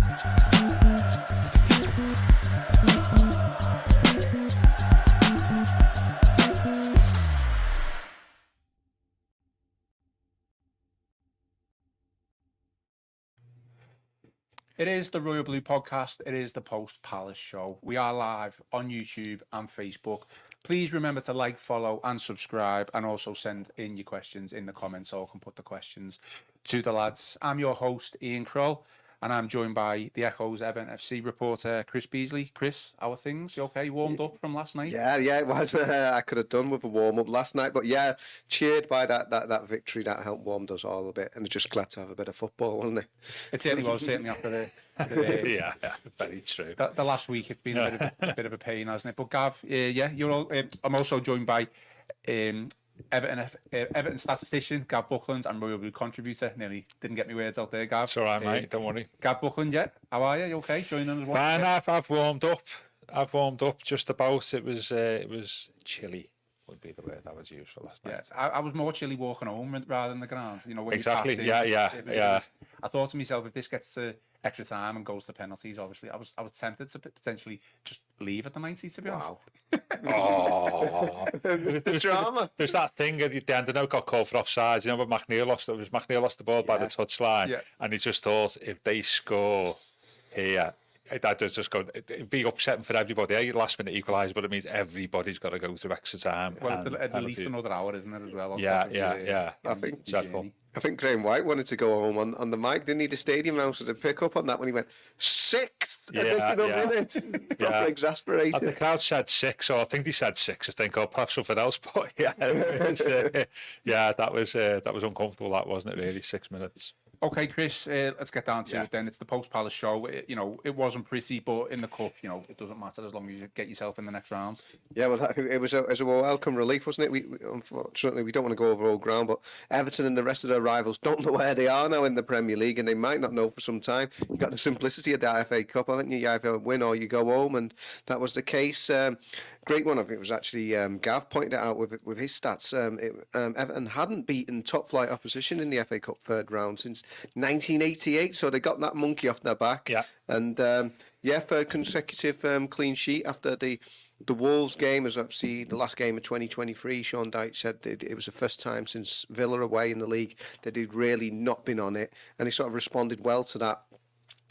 It is the Royal Blue Podcast. It is the Post Palace Show. We are live on YouTube and Facebook. Please remember to like, follow and subscribe, and also send in your questions in the comments so I can put the questions to the lads. I'm your host, Ian Croll, and I'm joined by the Echo's Everton FC reporter, Chris Beesley. Chris, how are things? You okay? Warmed up from last night? Yeah, it was. I could have done with a warm-up last night, but yeah, cheered by that victory. That helped warm us all a bit, and just glad to have a bit of football, wasn't it? It certainly was, certainly after the yeah, very true. The last week it's been a bit of a pain, hasn't it? But Gav, you're all. I'm also joined by Everton statistician Gav Buckland and Royal Blue contributor. Nearly didn't get me words out there, Gav. It's all right, mate. Don't worry. Gav Buckland, yeah. How are you? You okay? Joining us? Man, I've warmed up. I've warmed up just about. It was chilly. Would be the word I was used for last night. Yeah, I was more chilly walking home rather than the ground. You know, when exactly. Yeah. I thought to myself, if this gets to extra time and goes to penalties, obviously, I was tempted to potentially just leave at the 90. To be honest. Oh, the drama. There's that thing at the end. I know it got called for offsides. You know, but McNeil lost the ball by the touchline, and he just thought if they score here. That does just go. It'd be upsetting for everybody. Last minute equaliser, but it means everybody's got to go to extra time. Well, at least another hour, isn't it, as well? Yeah. I think Graham White wanted to go home on the mic, didn't he? The stadium announcer to pick up on that when he went 6 additional minutes. Proper exasperated. And the crowd said 6, or I think they said 6. I think, or perhaps something else. But that was uncomfortable. That wasn't it? Really, 6 minutes. Okay, Chris, let's get down to it then. It's the Post Palace Show. It wasn't pretty, but in the cup, it doesn't matter as long as you get yourself in the next round. Yeah, well, it was a welcome relief, wasn't it? We unfortunately, we don't want to go over old ground, but Everton and the rest of their rivals don't know where they are now in the Premier League, and they might not know for some time. You've got the simplicity of the FA Cup, haven't you? You either win or you go home, and that was the case. Great one. I think it was actually Gav pointed it out with his stats. Everton hadn't beaten top flight opposition in the FA Cup third round since 1988, so they got that monkey off their back. Yeah. And third consecutive clean sheet after the Wolves game. As obviously the last game of 2023, Sean Dyche said that it was the first time since Villa away in the league that he'd really not been on it, and he sort of responded well to that.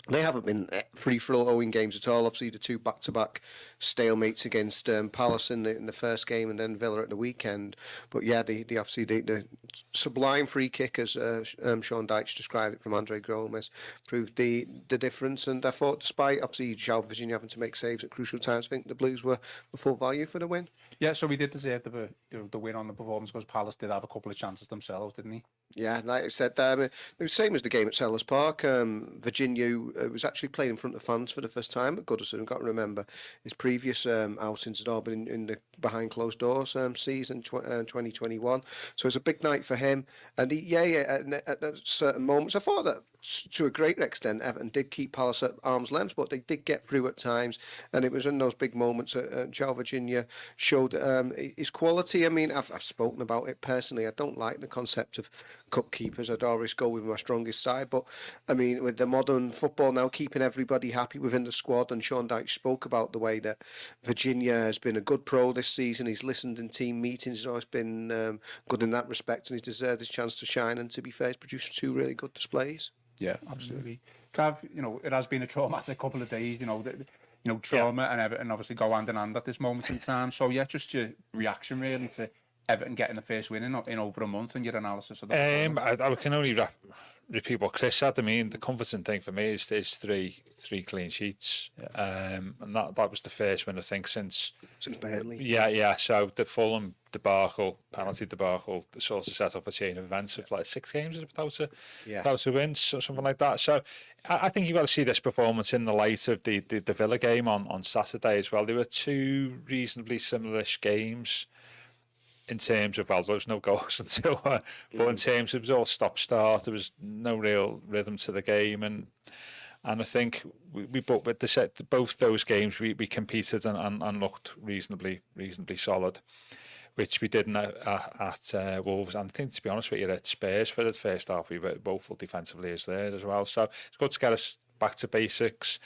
They haven't been free-flowing games at all. Obviously, the two back-to-back stalemates against Palace in the first game and then Villa at the weekend. But yeah, the sublime free kick, as Sean Dyche described it from Andre Gomes, proved the difference. And I thought, despite obviously Calvert-Lewin having to make saves at crucial times, I think the Blues were full value for the win. Yeah, so we did deserve the win on the performance because Palace did have a couple of chances themselves, didn't he? Yeah, like I said, it was the same as the game at Sellers Park. Virginia was actually playing in front of fans for the first time at Goodison. You've got to remember his previous outings had all been in the behind closed doors season 2021. So it was a big night for him. And at certain moments, I thought that to a great extent, Everton did keep Palace at arm's length, but they did get through at times. And it was in those big moments that Joe Virginia showed his quality. I mean, I've spoken about it personally. I don't like the concept of cup keepers. I'd always go with my strongest side. But, I mean, with the modern football now, keeping everybody happy within the squad, and Sean Dyche spoke about the way that Virginia has been a good pro this season. He's listened in team meetings. He's always been good in that respect, and he's deserved his chance to shine. And to be fair, he's produced 2 really good displays. Yeah, absolutely. Gav, it has been a traumatic couple of days. Trauma and Everton obviously go hand in hand at this moment in time. So yeah, just your reaction really to Everton getting the first win in over a month, and your analysis of that. I can only repeat what Chris said. I mean, the comforting thing for me is three clean sheets, and that was the first win I think since Burnley. Yeah. So the Fulham debacle, penalty debacle, sort of set up a chain of events of like 6 games without a win, so something like that. So I think you've got to see this performance in the light of the Villa game on Saturday as well. There were 2 reasonably similar-ish games in terms of, well, there was no goals until, but in terms of, it was all stop-start. There was no real rhythm to the game, and I think we both with both those games we competed and looked reasonably solid, which we did at Wolves. And I think, to be honest with you, at Spurs for the first half, we were woeful defensively as well. So it's good to get us back to basics.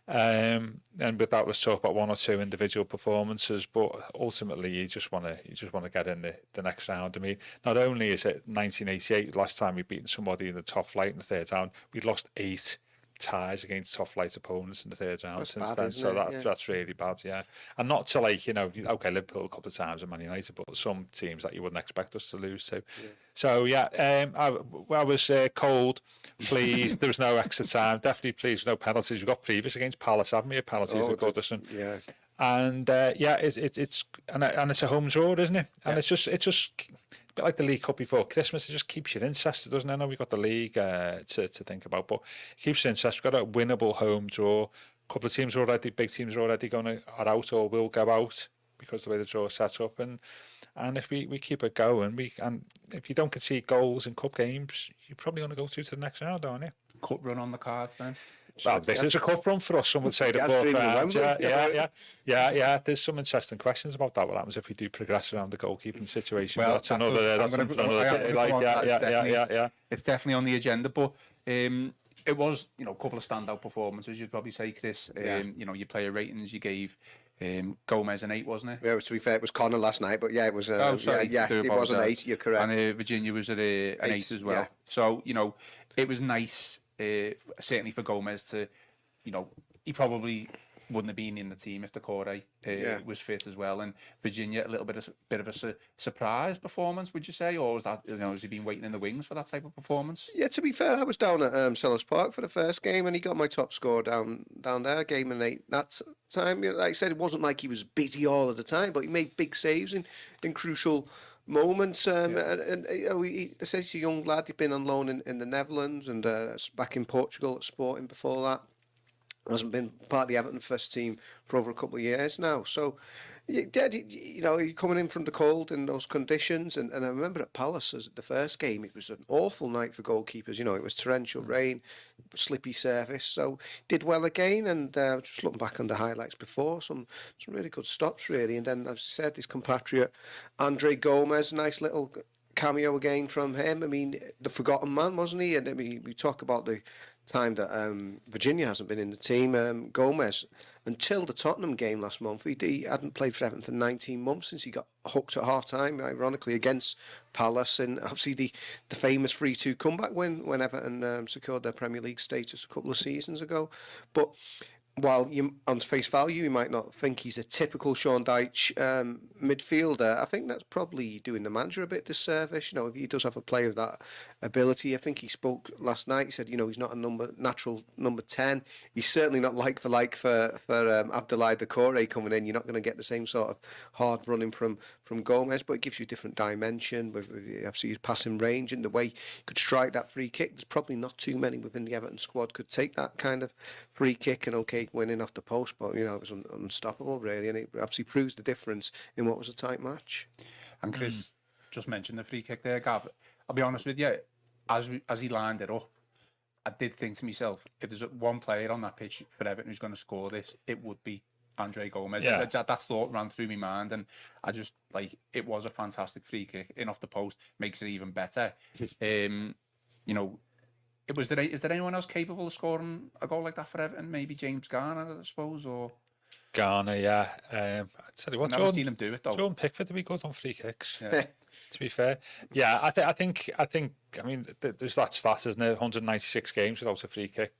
And with that, let's talk about one or two individual performances. But ultimately, you just want to get in the next round. I mean, not only is it 1988, last time we'd beaten somebody in the top flight in the third round, we'd lost 8 ties against top flight opponents in the third round that's since bad, then. So that's really bad, yeah. And not to okay, Liverpool a couple of times and Man United, but some teams that you wouldn't expect us to lose to. Yeah. So I was cold. Please, there was no extra time. Definitely, please, no penalties. We've got previous against Palace, haven't we? Penalties with Goodison. Yeah. And it's a home draw, isn't it? And it's just a bit like the League Cup before Christmas. It just keeps you interested, doesn't it? I know we've got the league to think about, but it keeps you interested. We've got a winnable home draw. A couple of teams big teams are already are out or will go out because of the way the draw is set up. And if we keep it going, and if you don't concede goals in cup games, you're probably going to go through to the next round, aren't you? Cup run on the cards then. Well, this is a cup run for us. Some would say the fourth round. Yeah. There's some interesting questions about that. What happens if we do progress around the goalkeeping situation? Well, that's another day. It's definitely on the agenda, but it was a couple of standout performances. You'd probably say, Chris. Your player ratings you gave. Gomez an 8, wasn't it? Yeah, to be fair, it was Connor last night, but yeah, it was. It was an 8. You're correct. And Virginia was at an 8 as well. Yeah. So it was nice. Certainly for Gomez to, he probably wouldn't have been in the team if the Corey was fit as well. And Virginia, a little bit of a surprise performance, would you say, or was that has he been waiting in the wings for that type of performance? Yeah, to be fair, I was down at Sellers Park for the first game, and he got my top score down there, game and 8 that time. Like I said, it wasn't like he was busy all of the time, but he made big saves in crucial moments, and he says he's a young lad. He'd been on loan in the Netherlands and back in Portugal at Sporting before that. Hasn't been part of the Everton first team for over a couple of years now. So, you're coming in from the cold in those conditions. And I remember at Palace, as the first game, it was an awful night for goalkeepers. It was torrential rain, slippy surface. So, did well again. And just looking back on the highlights before, some really good stops, really. And then, as I said, his compatriot, Andre Gomes, nice little cameo again from him. I mean, the forgotten man, wasn't he? And I mean, we talk about the time that Virginia hasn't been in the team. Gomez, until the Tottenham game last month, he hadn't played for Everton for 19 months since he got hooked at half-time, ironically, against Palace, and obviously the famous 3-2 comeback win when Everton secured their Premier League status a couple of seasons ago. But while on face value you might not think he's a typical Sean Dyche midfielder, I think that's probably doing the manager a bit disservice. If he does have a player of that ability, I think he spoke last night. He said, he's not a natural number 10. He's certainly not like for Abdoulaye Doucouré coming in. You're not going to get the same sort of hard running from Gomez, but it gives you a different dimension with obviously his passing range and the way he could strike that free kick. There's probably not too many within the Everton squad could take that kind of free kick and winning off the post, but it was unstoppable really, and it obviously proves the difference in what was a tight match. And Chris just mentioned the free kick there, Gav. I'll be honest with you, as he lined it up, I did think to myself, if there's one player on that pitch for Everton who's going to score this, it would be Andre Gomes. Yeah. That thought ran through my mind, and I just it was a fantastic free kick in off the post, makes it even better. Is there anyone else capable of scoring a goal like that for Everton? Maybe James Garner, I suppose, or Garner, yeah. I'd tell you what, I've never seen him do it though. Jordan Pickford to be good on free kicks. Yeah. To be fair, yeah, I think. I mean, there's that stat, isn't it? 196 games without a free kick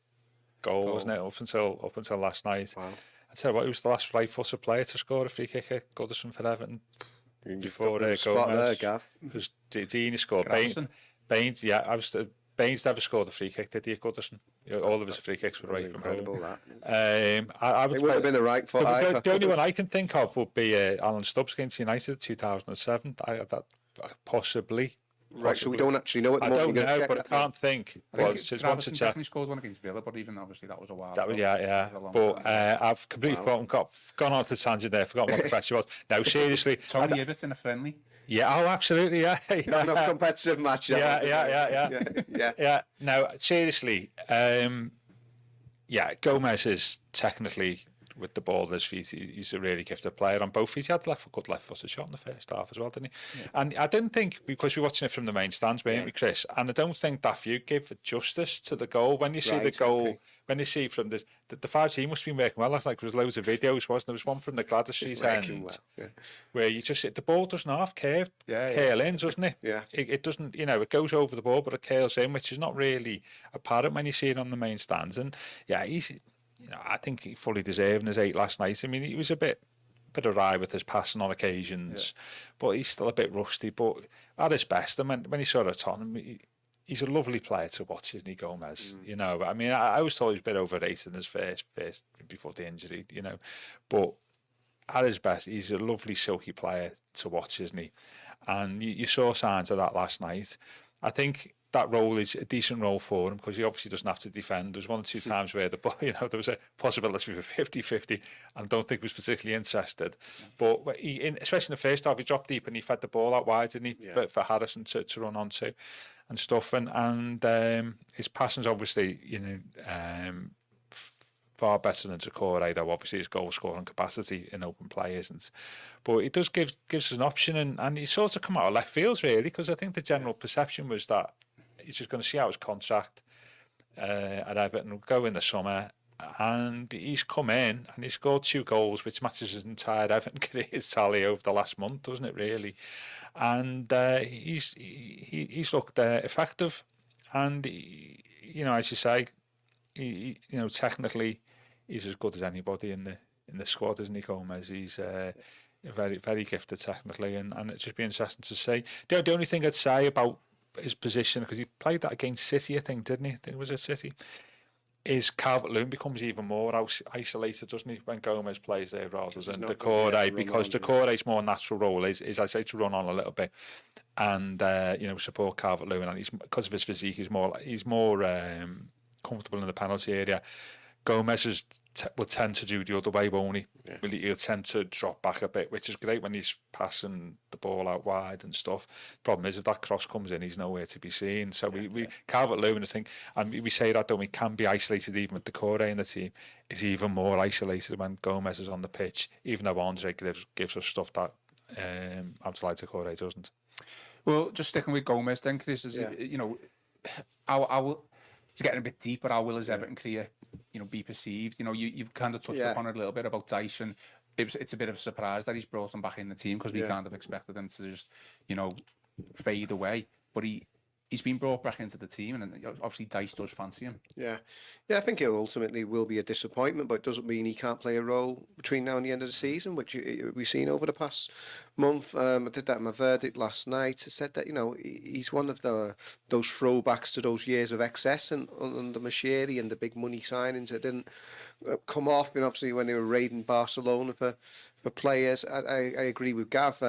goal, wasn't it? Up until last night. Wow. I'd tell you what, he was the last right-footed player to score a free kick at Goodison for Everton. Before Gomez. There, Gav. Because Dean scored. Baines, yeah, Baines never scored a free kick, did he, at Goodison? All of his free kicks were right from home. I would it would have been a right foot. The only one I can think of would be Alan Stubbs against United in 2007. Possibly. Right, so we don't actually know at the moment. I don't know, but I can't think. Gravison definitely scored one against Villa, but even obviously that was a while ago. But I've completely gone on to the tangent there, forgotten what the question was. No, seriously. Tony Ibbott in a friendly. Yeah, absolutely, yeah. Not a competitive match. Yeah. No, seriously, Gomez is technically with the ball at his feet. He's a really gifted player on both feet. He had good left-footed shot in the first half as well, didn't he? Yeah. And I didn't think, because we're watching it from the main stands, weren't we, Chris? And I don't think that view gave justice to the goal. When you see the goal, when you see from the 5G must have been working well last night, because there was loads of videos, wasn't there? There was one from the Gladys Street end where you just the ball doesn't half curl in, doesn't it? Yeah. It doesn't, it goes over the ball, but it curls in, which is not really apparent when you see it on the main stands. And he's, I think he fully deserved his 8 last night. I mean, he was a bit awry with his passing on occasions, but he's still a bit rusty. But at his best, and when he saw it on him, he's a lovely player to watch, isn't he, Gomes? I mean, I always thought he was a bit overrated in his first before the injury, but at his best, he's a lovely, silky player to watch, isn't he? And you saw signs of that last night. I think that role is a decent role for him, because he obviously doesn't have to defend. There's 1 or 2 times where there was a possibility for 50-50, and I don't think he was particularly interested. But especially in the first half, he dropped deep and he fed the ball out wide, didn't he, for Harrison to run onto and stuff. And his passing's obviously, far better than Takeover, though obviously his goal scoring capacity in open play isn't. But it does gives us an option, and he sort of come out of left field, really, because I think the general perception was that he's just going to see out his contract at Everton, go in the summer, and he's come in and he's scored 2 goals, which matches his entire Everton career's tally over the last month, doesn't it, really? And he's looked effective, and as you say, technically he's as good as anybody in the squad, isn't he, Gomes? He's very, very gifted technically, and it's just be interesting to see. The only thing I'd say about his position, because he played that against City, I think, didn't he? I think it was at City. Is Calvert-Lewin becomes even more isolated, doesn't he, when Gomes plays there rather than Takeover, because Takeover's more natural role is I say, to run on a little bit and support Calvert-Lewin, and he's, because of his physique, he's more comfortable in the penalty area. Gomes will tend to do the other way, won't he? Yeah. He'll tend to drop back a bit, which is great when he's passing the ball out wide and stuff. Problem is, if that cross comes in, he's nowhere to be seen. So we Calvert-Lewin, I think, and we say that, don't we, can be isolated even with Takeover in the team, is even more isolated when Gomes is on the pitch, even though Andre gives us stuff that outside Takeover doesn't. Well, just sticking with Gomes then, Chris, is it's getting a bit deeper. How will his Everton career, be perceived? You've kind of touched upon it a little bit about Dyson. It's a bit of a surprise that he's brought him back in the team, because we kind of expected him to just, fade away. But he's been brought back into the team, and obviously Dice does fancy him. Yeah, I think it ultimately will be a disappointment, but it doesn't mean he can't play a role between now and the end of the season, which we've seen over the past month. I did that in my verdict last night. I said that he's one of those throwbacks to those years of excess and under Machiri and the big money signings that didn't come off. And obviously when they were raiding Barcelona for players, I agree with Gav.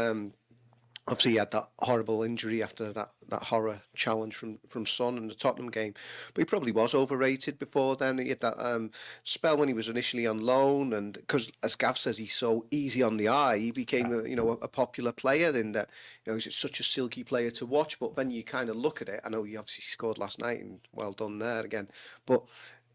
Obviously, he had that horrible injury after that horror challenge from Son in the Tottenham game. But he probably was overrated before then. He had that spell when he was initially on loan, and because, as Gav says, he's so easy on the eye, he became a popular player in that. He's such a silky player to watch. But when you kind of look at it, I know he obviously scored last night, and well done there again. But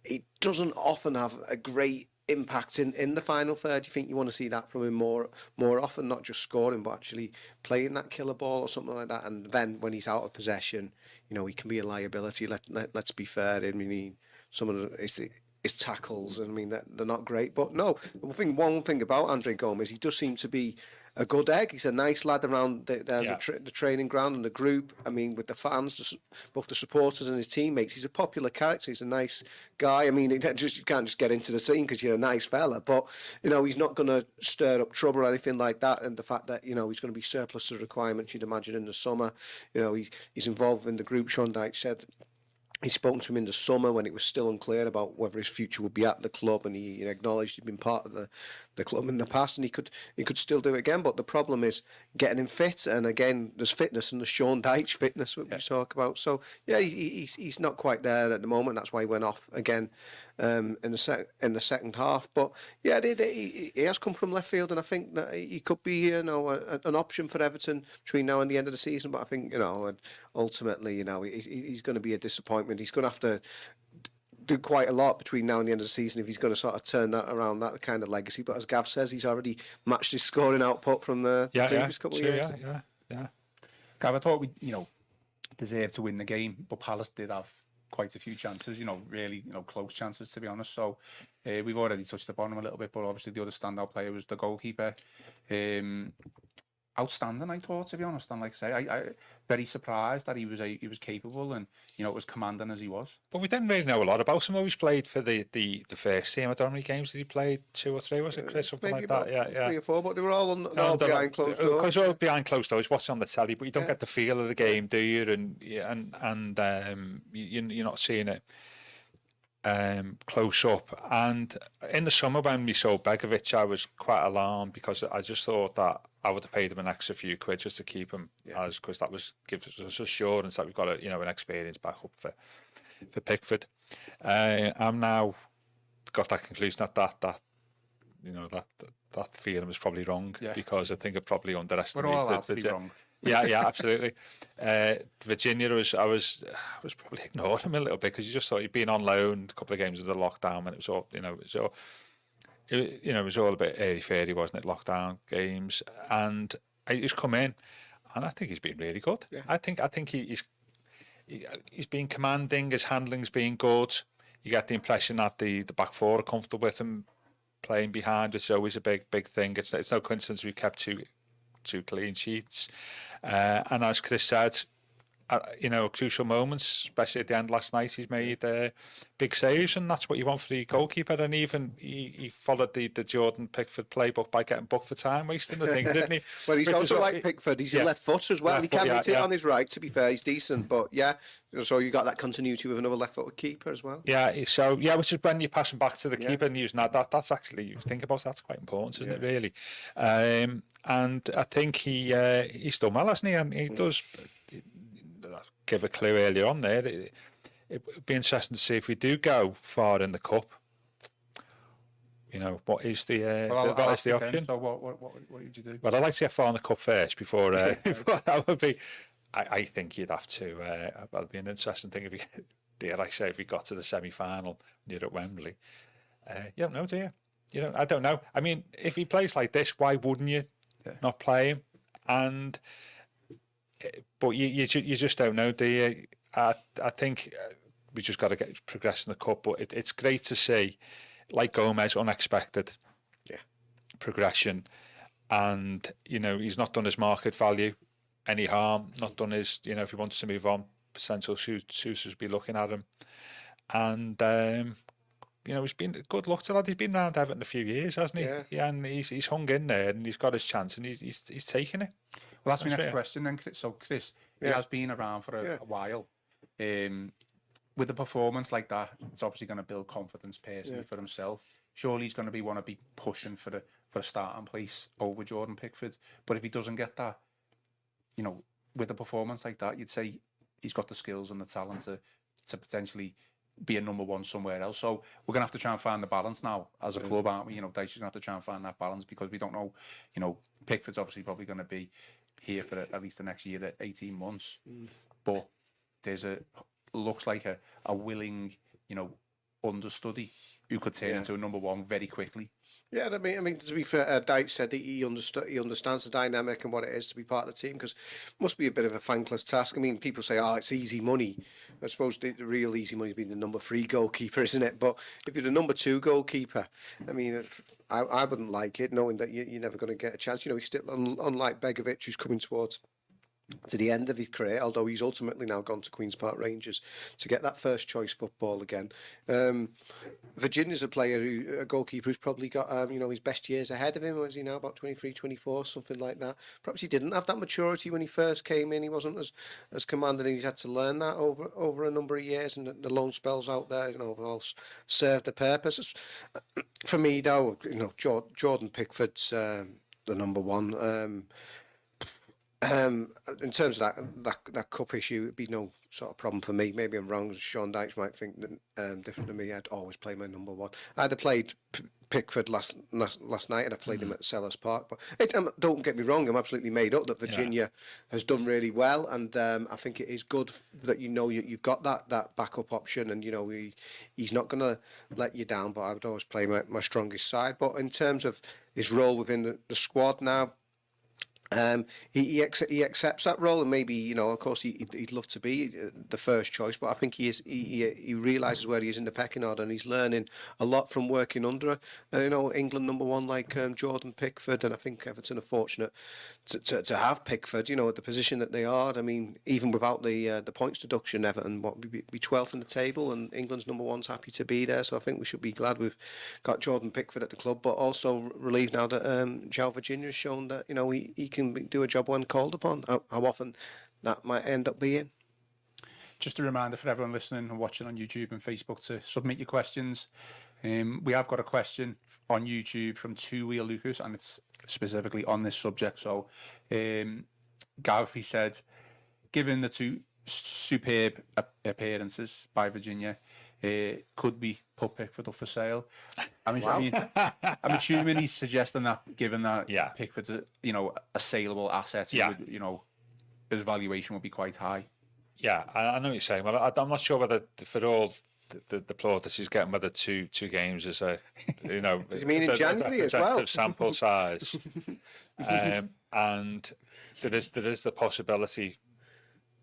it doesn't often have a great impact in the final third. You think you want to see that from him more often, not just scoring, but actually playing that killer ball or something like that. And then when he's out of possession, he can be a liability. Let's be fair. I mean, some of his tackles, I mean, they're not great. But no, one thing about Andre Gomes, he does seem to be a good egg. He's a nice lad around the training ground and the group. I mean, with the fans, both the supporters and his teammates, he's a popular character. He's a nice guy. I mean, you can't just get into the scene because you're a nice fella. But he's not going to stir up trouble or anything like that. And the fact that he's going to be surplus to requirements, you'd imagine, in the summer. He's involved in the group. Sean Dyche said he'd spoken to him in the summer when it was still unclear about whether his future would be at the club, and he acknowledged he'd been part of the club in the past, and he could still do it again. But the problem is getting him fit, and again, there's fitness and the Sean Dyche fitness we talk about. So he's not quite there at the moment. That's why he went off again in the second half. But he has come from left field, and I think that he could be an option for Everton between now and the end of the season. But I think ultimately he's going to be a disappointment. He's going to have to do quite a lot between now and the end of the season if he's going to sort of turn that around, that kind of legacy. But as Gav says, he's already matched his scoring output from the previous couple of years. Yeah. Gav, I thought we, deserved to win the game, but Palace did have quite a few chances, really, close chances, to be honest. So we've already touched upon him a little bit, but obviously the other standout player was the goalkeeper. Outstanding, I thought, to be honest. And like I say, I very surprised that he was capable and was commanding as he was. But we didn't really know a lot about him. He's played for the first team. I don't know how many games did he play? 2 or 3, was it, Chris? Something like that. Yeah, 3 or 4, but they were all behind closed doors. Because all behind closed doors, watching on the telly, but you don't get the feel of the game, do you? And you're not seeing it close up. And in the summer when we saw Begovic, I was quite alarmed because I just thought that I would have paid him an extra few quid just to keep him, because that gives us assurance that we've got an experienced backup for Pickford. I'm now got that conclusion that feeling was probably wrong, because I think I probably underestimated. We're all allowed to be wrong. Yeah, absolutely. Virginia, I was probably ignoring him a little bit because you just thought he'd been on loan a couple of games of the lockdown, and it was all a bit airy-fairy, wasn't it? Lockdown games, and he's come in, and I think he's been really good. Yeah. I think he's been commanding. His handling's been good. You get the impression that the back four are comfortable with him playing behind, which is always a big thing. It's no coincidence we kept two clean sheets, and as Chris said, crucial moments, especially at the end last night, he's made big saves, and that's what you want for the goalkeeper. And even he followed the Jordan Pickford playbook by getting booked for time wasting, I think, didn't he? Well, he's also like Pickford. He's a left foot as well. He can hit it on his right. To be fair, he's decent, but so you got that continuity with another left-footed keeper as well. So which is when you pass him back to the keeper and using that's actually, you think about that's quite important, isn't it? Really, and I think he's done well, hasn't he? And he does give a clue earlier on there. It would be interesting to see if we do go far in the cup. What is the option? So what would you do? Well, I'd like to get far in the cup first before that would be. I think you'd have to. That'd be an interesting thing if we, dare I say, if we got to the semi-final near at Wembley. You don't know, do you? I don't know. I mean, if he plays like this, why wouldn't you not play him? But you just don't know, do you? I think we just got to get progress in the cup. But it's great to see, like Gomes, unexpected progression, and he's not done his market value any harm. Not done his, if he wants to move on, potential suitors be looking at him, and he's been good luck to that. He's been around Everton a few years, hasn't he? Yeah, and he's hung in there, and he's got his chance, and he's taking it. Well, that's my next question then, Chris. So, Chris, he has been around for a while. With a performance like that, it's obviously going to build confidence personally for himself. Surely he's going to want to be pushing for a starting place over Jordan Pickford. But if he doesn't get that, with a performance like that, you'd say he's got the skills and the talent to potentially be a number one somewhere else. So we're going to have to try and find the balance now as a club, aren't we? Dyche's going to have to try and find that balance, because we don't know, Pickford's obviously probably going to be here for at least the next year, 18 months. But there's looks like a willing, understudy who could turn into a number one very quickly. Yeah, I mean, to be fair, Dyche said that he understands the dynamic and what it is to be part of the team, because it must be a bit of a thankless task. I mean, people say, it's easy money. I suppose the real easy money is being the number 3 goalkeeper, isn't it? But if you're the number 2 goalkeeper, I mean, I wouldn't like it, knowing that you're never going to get a chance. He's still, unlike Begovic, who's coming towards to the end of his career, although he's ultimately now gone to Queen's Park Rangers to get that first choice football again. Virginia's a goalkeeper who's probably got his best years ahead of him. What is he now, about 23, 24, something like that? Perhaps he didn't have that maturity when he first came in. He wasn't as commanding, and he's had to learn that over a number of years, and the loan spells out there, have all served the purpose. For me, though, Jordan Pickford's the number one. In terms of that cup issue, it'd be no sort of problem for me. Maybe I'm wrong. Sean Dyche might think that different to me. I'd always play my number one. I'd have played Pickford last night, and I played him at Selhurst Park. But don't get me wrong, I'm absolutely made up that Virginia has done really well, and I think it is good that you've got that backup option, and he's not going to let you down. But I would always play my strongest side. But in terms of his role within the squad now, he accepts that role, and maybe of course he'd love to be the first choice, but I think he realises where he is in the pecking order, and he's learning a lot from working under England number one like Jordan Pickford, and I think Everton are fortunate to have Pickford at the position that they are. I mean, even without the points deduction, Everton be 12th in the table, and England's number one's happy to be there, so I think we should be glad we've got Jordan Pickford at the club, but also relieved now that João Virginia has shown that he can do a job when called upon. How often that might end up being. Just a reminder for everyone listening and watching on YouTube and Facebook to submit your questions. We have got a question on YouTube from Two Wheel Lucas, and it's specifically on this subject. So Gav, he said, given the two superb appearances by Virginia, could we put Pickford up for sale? I mean, I'm assuming he's suggesting that, given that Pickford's a saleable asset, his valuation would be quite high. Yeah, I know what you're saying. Well, I'm not sure whether for all the plaudits he's getting, whether two games is a does he mean in January as well? Sample size, and there is the possibility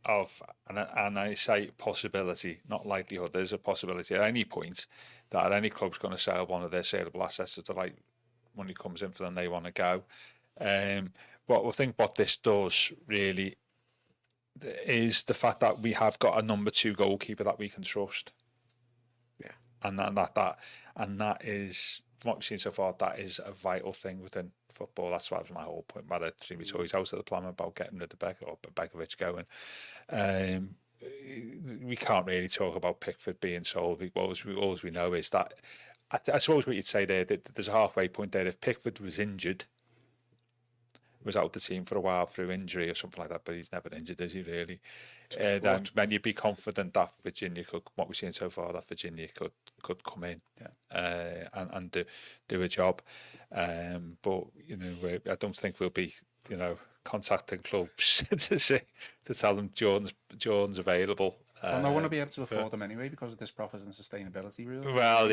of, and I say possibility, not likelihood. There's a possibility at any point that any club's going to sell one of their saleable assets at the right money comes in for them, they want to go. But I think what this does really is the fact that we have got a number 2 goalkeeper that we can trust. Yeah, and that is from what we've seen so far. That is a vital thing within football. That's why my whole point about it. Three toys out of the plan about getting rid of Begovic going. We can't really talk about Pickford being sold. All we know is that I suppose what you'd say there, that there's a halfway point there. If Pickford was injured, was out the team for a while through injury or something like that, but he's never injured, is he really? Then you'd be confident that Virginia could, what we've seen so far, that Virginia could come in and do a job. But I don't think we'll be contacting clubs to tell them Jordan's available. Well, no one will be able to afford them anyway because of this profit and sustainability rule. Well,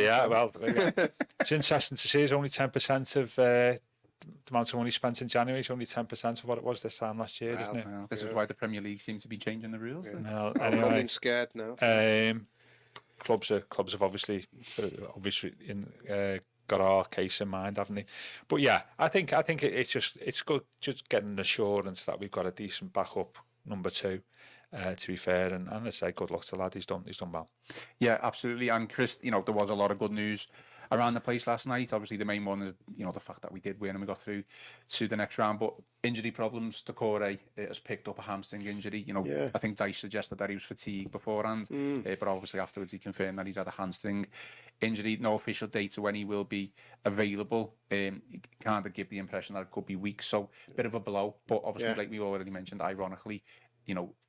it's interesting to see. It's only 10% of the amount of money spent in January is only 10% of what it was this time last year, isn't it? Well, this is why the Premier League seems to be changing the rules. Yeah. Well, anyway, I'm scared now. Clubs have obviously got our case in mind, haven't they? But yeah, I think it's good just getting an assurance that we've got a decent backup number 2. To be fair, and I say good luck to the lad. He's done well. Yeah, absolutely. And Chris, there was a lot of good news around the place last night. Obviously, the main one is the fact that we did win and we got through to the next round. But injury problems. Decore has picked up a hamstring injury. I think Dice suggested that he was fatigued beforehand, but obviously afterwards he confirmed that he's had a hamstring injury. No official date when he will be available. Kind of give the impression that it could be weeks. So a bit of a blow. But obviously, like we already mentioned, ironically,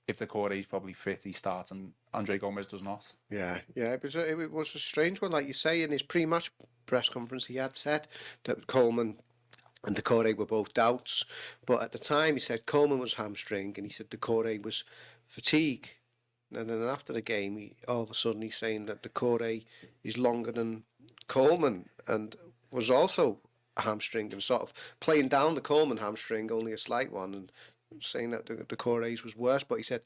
if Decore is probably fit, he starts, and Andre Gomes does not. Yeah, it was a strange one, like you say. In his pre-match press conference, he had said that Coleman and Decore were both doubts, but at the time he said Coleman was hamstring, and he said Decore was fatigue. And then after the game, all of a sudden he's saying that Decore is longer than Coleman, and was also a hamstring, and sort of playing down the Coleman hamstring, only a slight one, and saying that the Decore's was worse, but he said,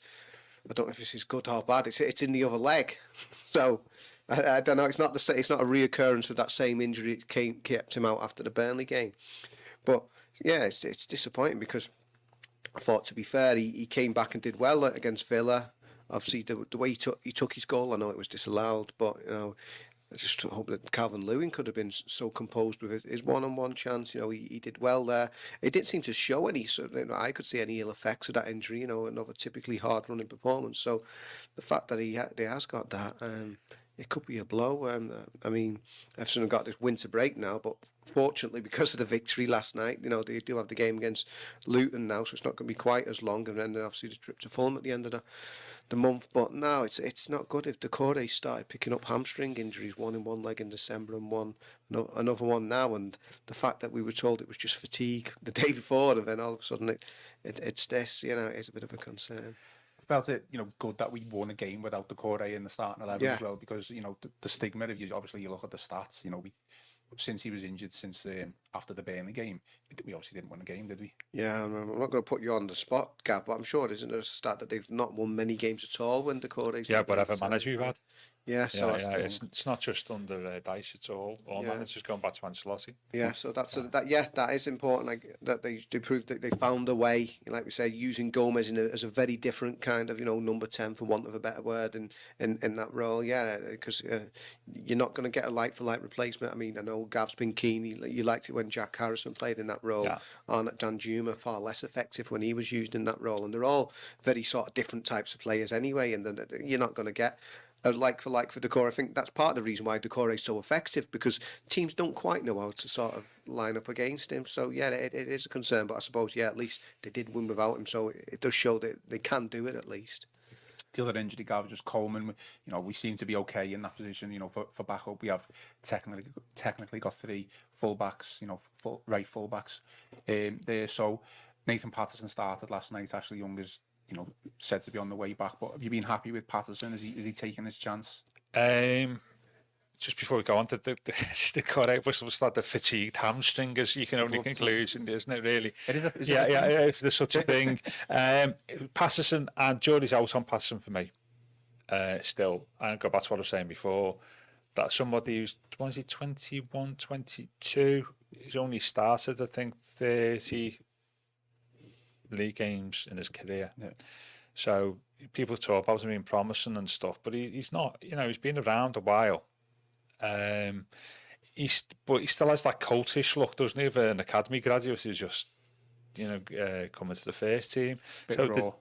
I don't know if this is good or bad. It's in the other leg, so I don't know. It's not a reoccurrence of that same injury that kept him out after the Burnley game. But yeah, it's disappointing because I thought, to be fair, he came back and did well against Villa. Obviously, the way he took his goal, I know it was disallowed, but I just hope that Calvert-Lewin could have been so composed with his one-on-one chance. He did well there. It didn't seem to show any. I could see any ill effects of that injury. Another typically hard-running performance. So the fact that he has got that, it could be a blow. I mean, Everton have got this winter break now, but fortunately, because of the victory last night, you know, they do have the game against Luton now, so it's not going to be quite as long. And then obviously the trip to Fulham at the end of the month. But now it's not good if Decore started picking up hamstring injuries, one in one leg in December and another one now. And the fact that we were told it was just fatigue the day before, and then all of a sudden it's this, you know, it's a bit of a concern. Felt it, you know, good that we won a game without Decore in the starting 11 as well, because, you know, the stigma, if you obviously you look at the stats, you know, since he was injured, since after the Burnley game, we obviously didn't win a game, did we? Yeah, I'm not going to put you on the spot, Gav, but I'm sure it isn't a stat that they've not won many games at all when Decore's. Yeah, whatever manager we've had. Yeah, so it's not just under Dyche, it's all managers going back to Ancelotti. Yeah, so that is important. Like that they proved that they found a way, like we say, using Gomes as a very different kind of, you know, number 10 for want of a better word, in that role. Yeah, because you're not going to get a like for like replacement. I mean, I know Gav's been keen. You liked it when Jack Harrison played in that role. Yeah. Arnott Danjuma far less effective when he was used in that role, and they're all very sort of different types of players anyway. And you're not going to get a like for Decore. I think that's part of the reason why Decore is so effective, because teams don't quite know how to sort of line up against him. So yeah, it is a concern, but I suppose at least they did win without him, so it does show that they can do it at least. The other injury, Gav, just Coleman. You know, we seem to be okay in that position. You know, for backup, we have technically got 3 fullbacks. You know, right fullbacks there. So Nathan Patterson started last night. Ashley Young is, you know, said to be on the way back. But have you been happy with Patterson? Is he taking his chance? Just before we go on to the correct, was that the fatigued hamstring, as you can only conclude, isn't it? Really? If there's such a thing. Patterson, and Jordy's out on Patterson for me. Still, and go back to what I was saying before. That somebody who's 21, 22. He's only started, I think, 30 league games in his career. Yeah. So people talk about him being promising and stuff, but he's not. You know, he's been around a while. But he still has that cultish look, doesn't he? Of an academy graduate who's just, you know, coming to the first team. The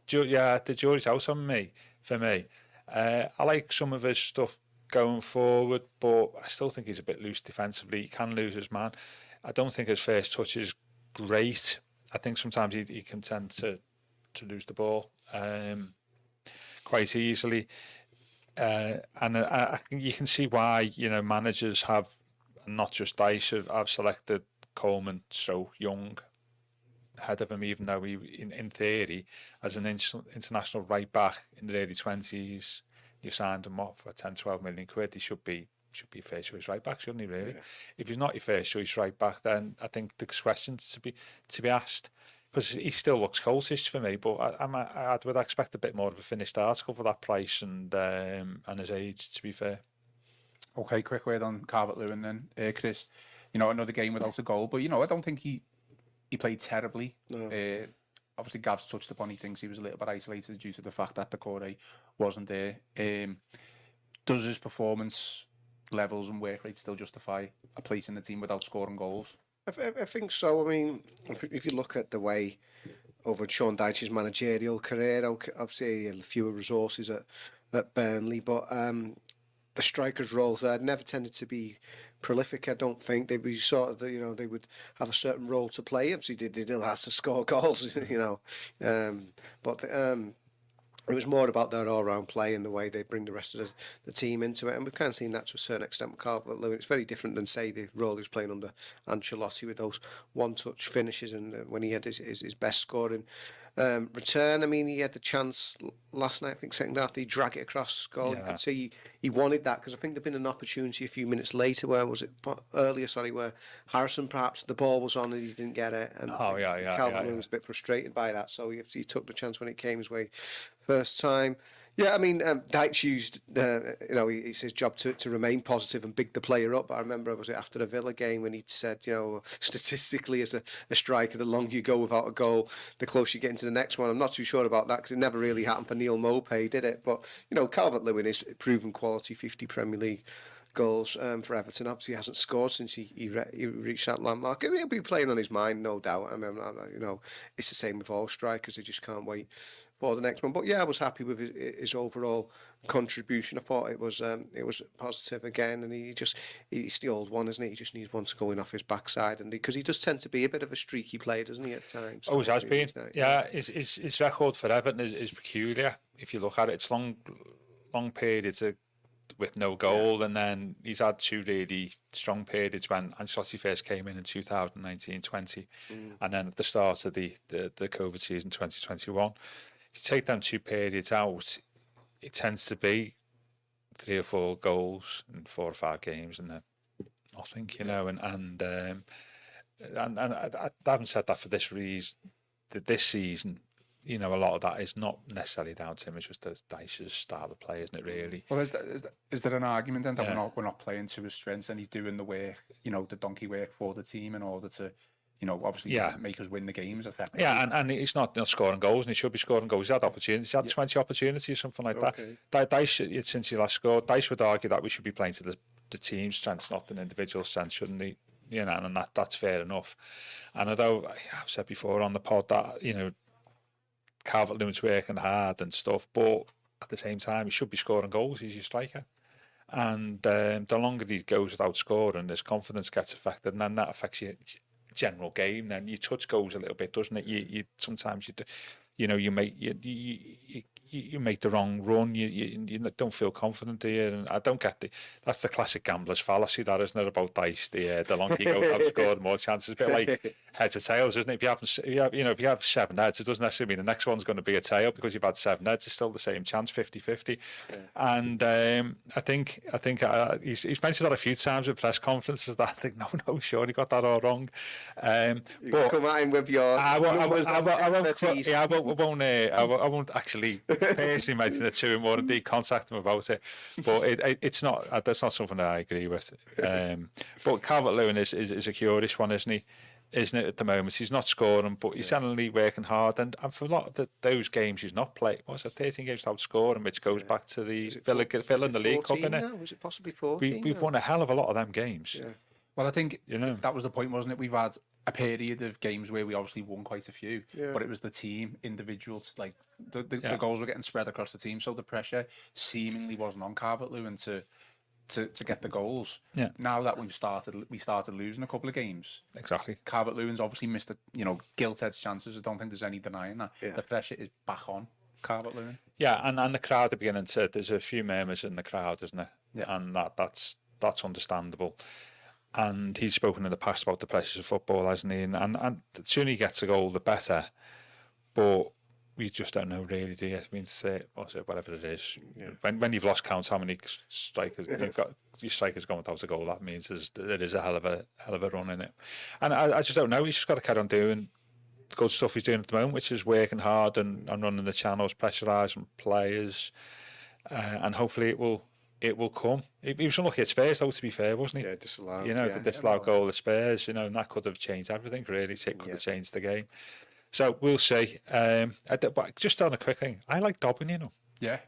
jury's out on me. For me, I like some of his stuff going forward, but I still think he's a bit loose defensively. He can lose his man. I don't think his first touch is great. I think sometimes he can tend to lose the ball quite easily. And you can see why, you know, managers have, not just Dyche, have selected Coleman so young ahead of him, even though he, in theory, as an international right back in the early 20s, you signed him off for 10, 12 million quid. He should be first choice right back, shouldn't he? Really? Yeah. If he's not your first choice right back, then I think there's questions to be asked. Because he still looks cultish for me, but I would expect a bit more of a finished article for that price and his age, to be fair. Okay, quick word on Calvert-Lewin then, Chris. You know, another game without a goal, but, you know, I don't think he played terribly. No. Obviously, Gav's touched upon, he thinks he was a little bit isolated due to the fact that Decore wasn't there. Does his performance levels and work rate still justify a place in the team without scoring goals? I think so. I mean, if you look at the way over Sean Dyche's managerial career, obviously he had fewer resources at Burnley, but the strikers' roles there never tended to be prolific. I don't think they'd be sort of, you know, they would have a certain role to play. Obviously, they didn't have to score goals, you know, but it was more about their all-round play and the way they bring the rest of the team into it. And we've kind of seen that to a certain extent with Calvert-Lewin. It's very different than, say, the role he was playing under Ancelotti with those one-touch finishes and when he had his best scoring return. I mean, he had the chance last night, I think, second half, he drag it across goal. Yeah. You could see he wanted that, because I think there'd been an opportunity a few minutes later where Harrison, perhaps, the ball was on and he didn't get it. And Calvert-Lewin was a bit frustrated by that, so he took the chance when it came his way first time. Yeah, I mean, Dyche used, you know, it's his job to remain positive and big the player up. But I remember, was it after the Villa game when he said, you know, statistically as a striker, the longer you go without a goal, the closer you get into the next one. I'm not too sure about that because it never really happened for Neil Maupay, did it? But, you know, Calvert-Lewin is proven quality, 50 Premier League goals for Everton. Obviously, he hasn't scored since he reached that landmark. He'll be playing on his mind, no doubt. I mean, you know, it's the same with all strikers. They just can't wait for the next one. But yeah, I was happy with his overall contribution. I thought it was positive again, and he's the old one, isn't he? He just needs one to go in off his backside, and because he does tend to be a bit of a streaky player, doesn't he, at times? Always has been. Yeah, his record for Everton is peculiar. If you look at it, it's long periods with no goal, and then he's had 2 really strong periods when Ancelotti first came in 2019-20, and then at the start of the COVID season 2021. If you take them 2 periods out, it tends to be 3 or 4 goals in 4 or 5 games, and then nothing, you know. And I haven't said that for this reason. This season, you know, a lot of that is not necessarily down to him. It's just Dyche's style of play, isn't it? Really. Well, is there an argument then that we're not playing to his strengths, and he's doing the work, you know, the donkey work for the team in order to, you know, obviously make us win the games effectively. Yeah, and he's not scoring goals, and he should be scoring goals. He's had opportunities. He's had 20 opportunities, something like that. Dyche, since he last scored, Dyche would argue that we should be playing to the team's strengths, not an individual strength, shouldn't he? You know, and that's fair enough. And although I've said before on the pod that, you know, Calvert-Lewin's working hard and stuff, but at the same time, he should be scoring goals. He's your striker. And the longer he goes without scoring, his confidence gets affected, and then that affects your general game. Then your touch goes a little bit, doesn't it? You sometimes you make the wrong run. You don't feel confident, do you? And I don't get that's the classic gambler's fallacy, that, isn't it, about dice? The longer you go without scoring, the more chances. It's a bit like heads or tails, isn't it? If you have 7 heads, it doesn't necessarily mean the next one's going to be a tail because you've had 7 heads. It's still the same chance, 50-50. Yeah. And I think he's mentioned that a few times at press conferences. That I think no, sure, he got that all wrong. But come at him with your. I won't actually personally mention it to him or indeed contact him about it. But it's not. That's not something that I agree with. But Calvert-Lewin is a curious one, isn't he? Isn't it, at the moment? He's not scoring, but he's certainly working hard. And for a lot of those games he's not played, 13 games without scoring, which goes back to the Villa in the League Cup, innit? Was it possibly 14? We've won a hell of a lot of them games. Yeah. Well, I think that was the point, wasn't it? We've had a period of games where we obviously won quite a few, but it was the team, individuals, like the goals were getting spread across the team, so the pressure seemingly wasn't on Calvert-Lewin to get the goals. Yeah. Now that we started losing a couple of games. Exactly. Calvert-Lewin's obviously missed gilt-edged chances. I don't think there's any denying that. Yeah. The pressure is back on Calvert-Lewin. Yeah, and the crowd are beginning to. There's a few murmurs in the crowd, isn't there? Yeah. And that's understandable. And he's spoken in the past about the pressures of football, hasn't he? And the sooner he gets a goal, the better. But we just don't know, really, do you? I mean, whatever it is. Yeah. When you've lost count how many strikers you've got, your strikers going without a goal, that means there is a hell of a run in it. And I just don't know. He's just got to carry on doing the good stuff he's doing at the moment, which is working hard and running the channels, pressurising players, and hopefully it will come. He was unlucky at Spurs, though, to be fair, wasn't he? Yeah, disallowed. The disallowed goal at Spurs, and that could have changed everything, really. It could have changed the game. So we'll see. But just on a quick thing, I like Dobbin, Yeah.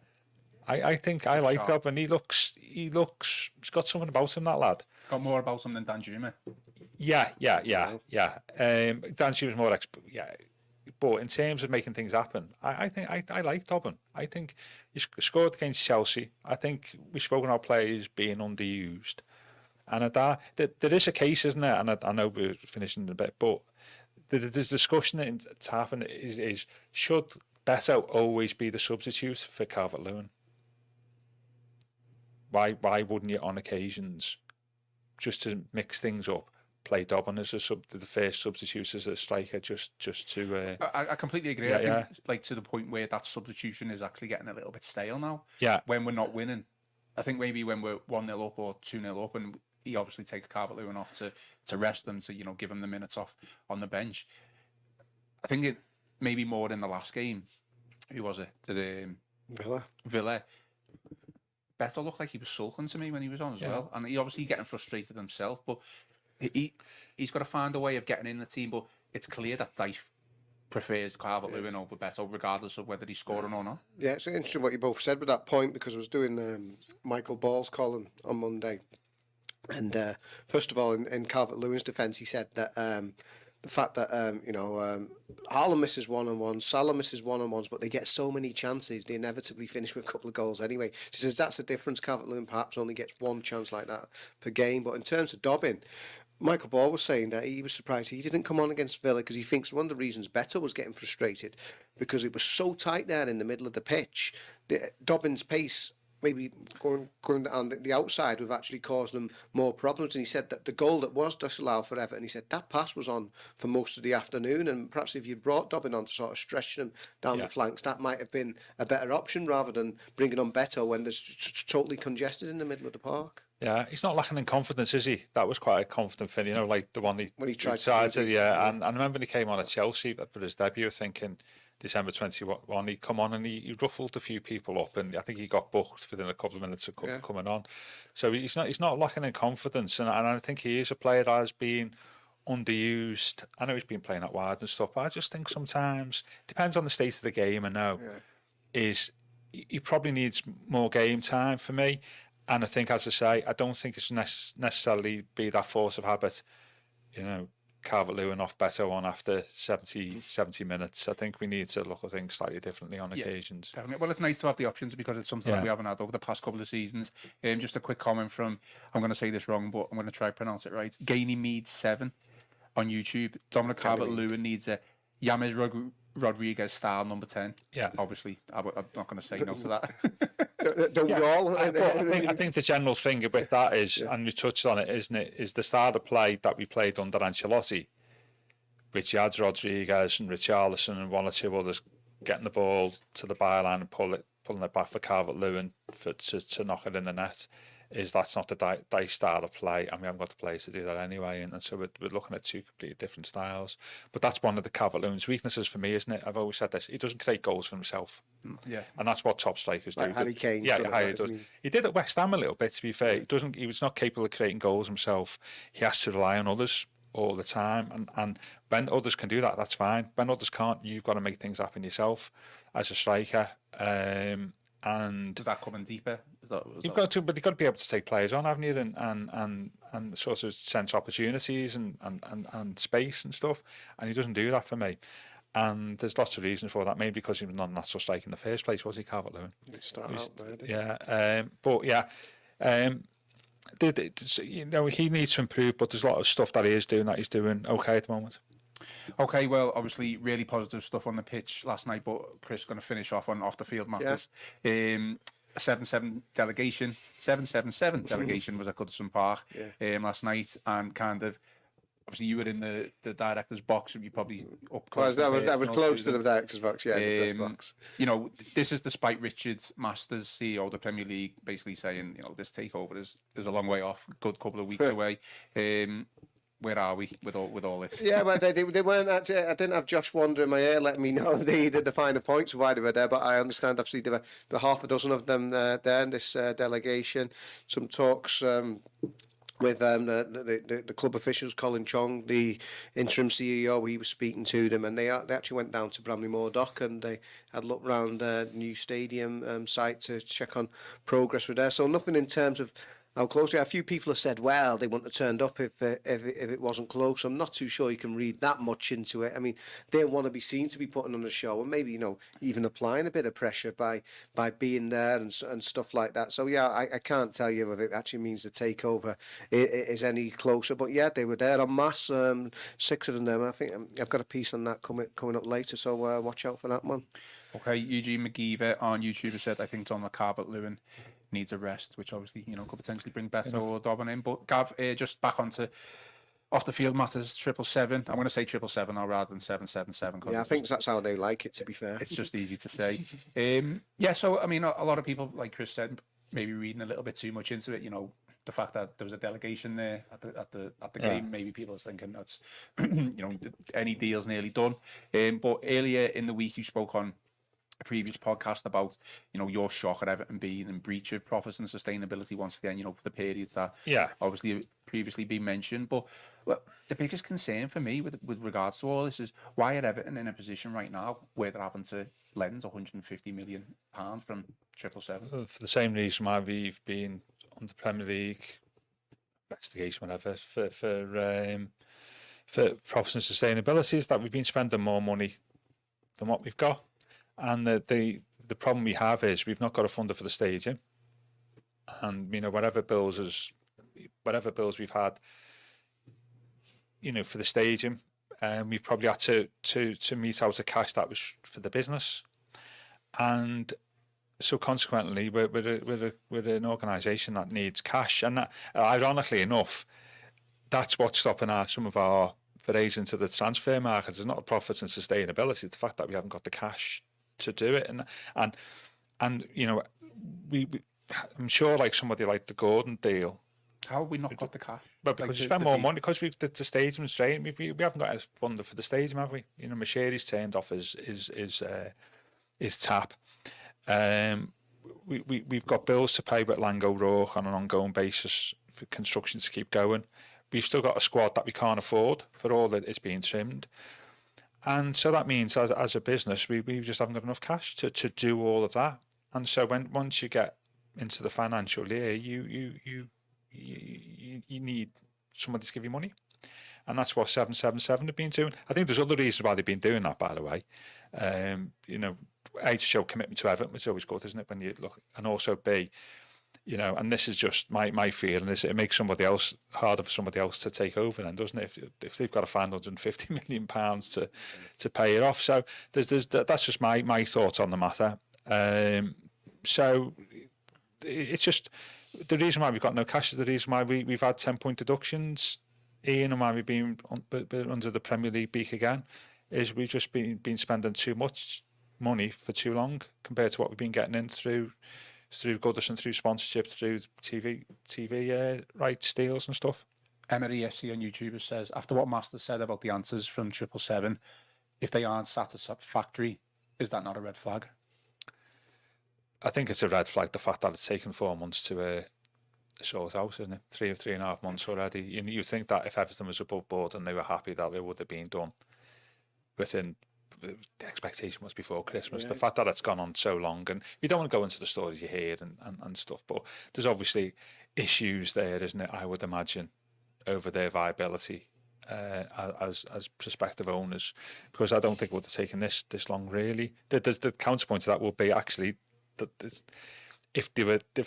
I think I like Dobbin. He's got something about him, that lad. Got more about him than Danjuma. Yeah. Danjuma's more but in terms of making things happen, I think I like Dobbin. I think he scored against Chelsea. I think we've spoken about players being underused. And there is a case, isn't there? And I know we're finishing in a bit, but there's discussion that's happened is should Beto always be the substitute for Calvert-Lewin? Why wouldn't you, on occasions, just to mix things up, play Dobbin as the first substitute as a striker, just to... I completely agree. I think, like, to the point where that substitution is actually getting a little bit stale now. Yeah. When we're not winning. I think maybe when we're 1-0 up or 2-0 up, and he obviously takes Calvert-Lewin off to rest them, to give him the minutes off on the bench. I think it maybe more in the last game. Who was it? Villa. Beto looked like he was sulking to me when he was on as well, and he obviously getting frustrated himself. But he's got to find a way of getting in the team. But it's clear that Dyche prefers Calvert-Lewin over Beto, regardless of whether he's scoring or not. Yeah, it's interesting what you both said with that point, because I was doing Michael Ball's column on Monday. And first of all, in Calvert-Lewin's defence, he said that the fact that Haaland misses one-on-ones, Salah misses one-on-ones, but they get so many chances, they inevitably finish with a couple of goals anyway. She says that's the difference. Calvert-Lewin perhaps only gets one chance like that per game, but in terms of Dobbin, Michael Ball was saying that he was surprised he didn't come on against Villa because he thinks one of the reasons Beto was getting frustrated because it was so tight there in the middle of the pitch. Dobbin's pace maybe going on the outside would have actually caused them more problems. And he said that the goal that was disallowed for Everton, he said that pass was on for most of the afternoon, and perhaps if you brought Dobbin on to sort of stretch them down the flanks, that might have been a better option rather than bringing on Beto when there's totally congested in the middle of the park. Yeah, he's not lacking in confidence, is he? That was quite a confident thing, you know, like the one when he tried to. And I remember when he came on at Chelsea for his debut, thinking December 21, he'd come on and he ruffled a few people up, and I think he got booked within a couple of minutes of coming on. So he's not lacking in confidence, and I think he is a player that has been underused. I know he's been playing out wide and stuff, but I just think sometimes, depends on the state of the game, I know, is he probably needs more game time for me. And I think, as I say, I don't think it's necessarily be that force of habit, you know, Calvert-Lewin off Beto on after 70 minutes. I think we need to look at things slightly differently on occasions. Definitely. Well, it's nice to have the options because it's something that we haven't had over the past couple of seasons. Just a quick comment from, I'm going to say this wrong, but I'm going to try to pronounce it right. Ganymede 7 on YouTube. Dominic Calvert-Lewin needs a James Rodriguez style number 10. Yeah. Obviously, I'm not going to say no to that. Don't we all? I think the general thing with that is, and we touched on it, isn't it, is the style of play that we played under Ancelotti, which you had Rodriguez and Richarlison and one or two others getting the ball to the byline and pulling it back for Calvert-Lewin to knock it in the net. That's not the Dice style of play, and we haven't got the players to do that anyway, and so we're looking at two completely different styles. But that's one of the Calvert-Lewin's weaknesses for me, isn't it? I've always said this: he doesn't create goals for himself, and that's what top strikers do. Harry Kane, he does. He did at West Ham a little bit, to be fair. He was not capable of creating goals himself. He has to rely on others all the time, and when others can do that, that's fine. When others can't, you've got to make things happen yourself as a striker. And does that come in deeper? You've got to be able to take players on, haven't you, and sort of sense opportunities and space and stuff. And he doesn't do that for me. And there's lots of reasons for that. Maybe because he was not a natural striker in the first place, was he, Calvert-Lewin? You know, he needs to improve, but there's a lot of stuff that he is doing that he's doing okay at the moment. Okay, well, obviously, really positive stuff on the pitch last night, but Chris is going to finish off on off-the-field matters. 7-7 delegation, 7-7-7 delegation was at Goodison Park last night, and kind of, obviously, you were in the director's box, and you probably up close. I was close to the director's box, the box. You know, this is despite Richard Masters, CEO of the Premier League, basically saying, you know, this takeover is a long way off, good couple of weeks away. Where are we with all this? Yeah, well, they weren't actually. I didn't have Josh Wander in my ear letting me know the finer points of why they were there, but I understand obviously there were half a dozen of them there in this delegation. Some talks with the club officials, Colin Chong, the interim CEO, he was speaking to them, and they actually went down to Bramley-Moore Dock and they had looked round the new stadium site to check on progress with there. So nothing in terms of how close. A few people have said, well, they wouldn't have turned up if it wasn't close. I'm not too sure you can read that much into it. I mean, they want to be seen to be putting on a show, and maybe, you know, even applying a bit of pressure by being there and stuff like that. So yeah, I can't tell you if it actually means the takeover is any closer. But yeah, they were there en masse, 6 of them. I think I've got a piece on that coming up later, so watch out for that one. Okay, Eugene McGeever on YouTube has said, I think Dominic Calvert-Lewin needs a rest, which obviously, you know, could potentially bring Beto or Dobbin in. But Gav, just back onto off the field matters, 777. I'm going to say 777 now rather than 777. Yeah, I think that's how they like it, to be fair. It's just easy to say. Yeah, so I mean, a lot of people, like Chris said, maybe reading a little bit too much into it. You know, the fact that there was a delegation there at the game, maybe people are thinking that's, you know, any deal's nearly done. But earlier in the week, you spoke on a previous podcast about, you know, your shock at Everton being in breach of profits and sustainability once again, you know, for the periods that obviously previously been mentioned. But well, the biggest concern for me with regards to all this is, why are Everton in a position right now where they're having to lend £150 million from 777? For the same reason why we've been on the Premier League investigation, whatever, for for profits and sustainability is that we've been spending more money than what we've got, and the problem we have is we've not got a funder for the stadium, and whatever bills we've had, for the stadium, we've probably had to meet out a cash that was for the business, and so consequently we're an organisation that needs cash, and that, ironically enough, that's what's stopping some of our forays into the transfer market. It's not the profits and sustainability; it's the fact that we haven't got the cash to do it, and we I'm sure like somebody like the Gordon deal. How have we not got the cash? But because we spend more money, because the stadium's drained. We haven't got a funder for the stadium, have we? Mercedes turned off his tap. We've got bills to pay with Lango Rourke on an ongoing basis for construction to keep going. We've still got a squad that we can't afford for all that is being trimmed. And so that means as a business, we just haven't got enough cash to do all of that. And so once you get into the financial year, you need somebody to give you money. And that's what 777 have been doing. I think there's other reasons why they've been doing that, by the way. A, to show commitment to Everton, which is always good, isn't it, when you look, and also B, and this is just my feeling, is it makes somebody else harder for somebody else to take over then, doesn't it? If they've got to find £150 million to pay it off. So that's just my thoughts on the matter. So it's just the reason why we've got no cash is the reason why we've had 10-point deductions, Ian, and why we've been under the Premier League beak again, is we've just been spending too much money for too long compared to what we've been getting in through Goodison, through sponsorship, through TV rights deals and stuff. Everton FC on YouTube says, after what Master said about the answers from 777, if they aren't satisfactory, is that not a red flag? I think it's a red flag, the fact that it's taken 4 months to sort out, isn't it? 3.5 months already. You think that if Everton was above board and they were happy, that it would have been done within, the expectation was before Christmas. Yeah. The fact that it's gone on so long, and you don't want to go into the stories you hear and stuff, but there's obviously issues there, isn't it? I would imagine over their viability as prospective owners, because I don't think it would have taken this long really. The counterpoint to that would be actually that if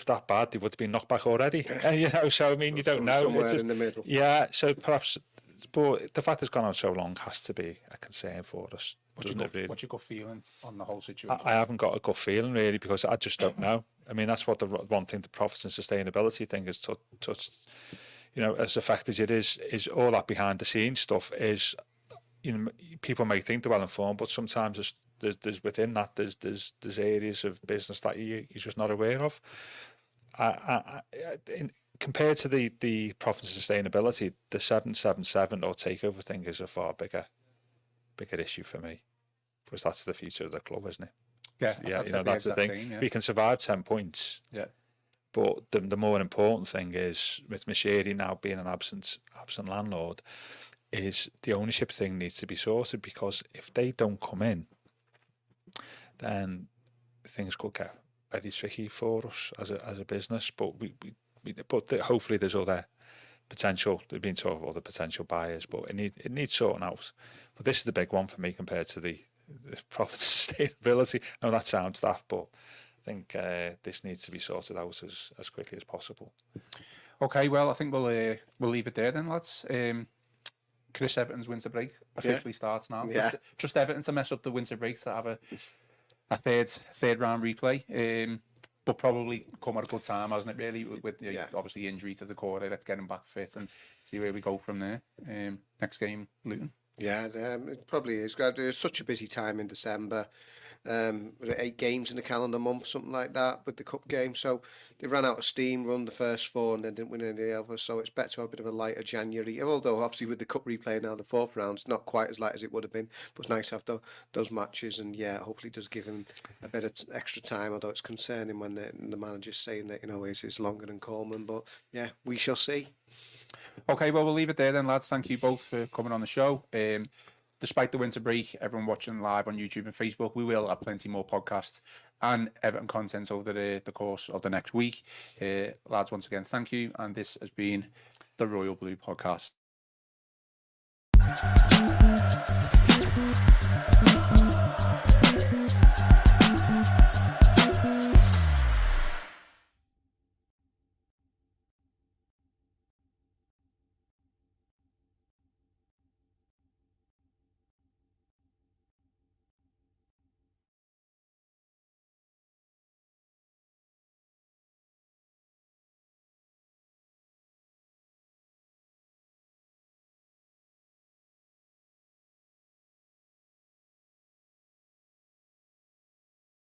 that bad, they would have been knocked back already. So I mean, you don't know. Somewhere in the middle. Yeah, so perhaps, but the fact it's gone on so long has to be a concern for us. What's your gut feeling on the whole situation? I haven't got a gut feeling really, because I just don't know. I mean, that's what the one thing, the profits and sustainability thing is touched. As effect as it is all that behind the scenes stuff is, people may think they're well informed, but sometimes there's within that there's areas of business that you're just not aware of. Compared to the profits and sustainability, the 777 or takeover thing is a far bigger issue for me, because that's the future of the club, isn't it? Yeah, that's the thing. Same, yeah. We can survive 10 points. Yeah. But the more important thing is, with Mashiri now being an absent landlord, is the ownership thing needs to be sorted, because if they don't come in, then things could get very tricky for us as a business. But hopefully there's other potential. There've been talk of other potential buyers, but it needs sorting out. But this is the big one for me compared to the profit sustainability. I know that sounds daft, but I think this needs to be sorted out as quickly as possible. Okay, well, I think we'll leave it there then, lads. Chris Everton's winter break officially starts now. Yeah. Just Everton to mess up the winter break, to have a third round replay. But probably come at a good time, hasn't it, really, with obviously injury to the core. Let's get him back fit and see where we go from there. Next game, Luton. Yeah, it probably is. It's such a busy time in December. 8 games in the calendar month, something like that, with the cup game. So they ran out of steam, run the first 4 and then didn't win any of the others. So it's better to have a bit of a lighter January. Although obviously with the cup replay now, the 4th round, it's not quite as light as it would have been. But it's nice to have those matches, and hopefully it does give him a bit of extra time. Although it's concerning when the manager's saying that it's longer than Coleman. But yeah, we shall see. Okay, well, we'll leave it there then, lads. Thank you both for coming on the show. Despite the winter break, everyone watching live on YouTube and Facebook, we will have plenty more podcasts and Everton content over the course of the next week. Lads, once again, thank you. And this has been the Royal Blue Podcast.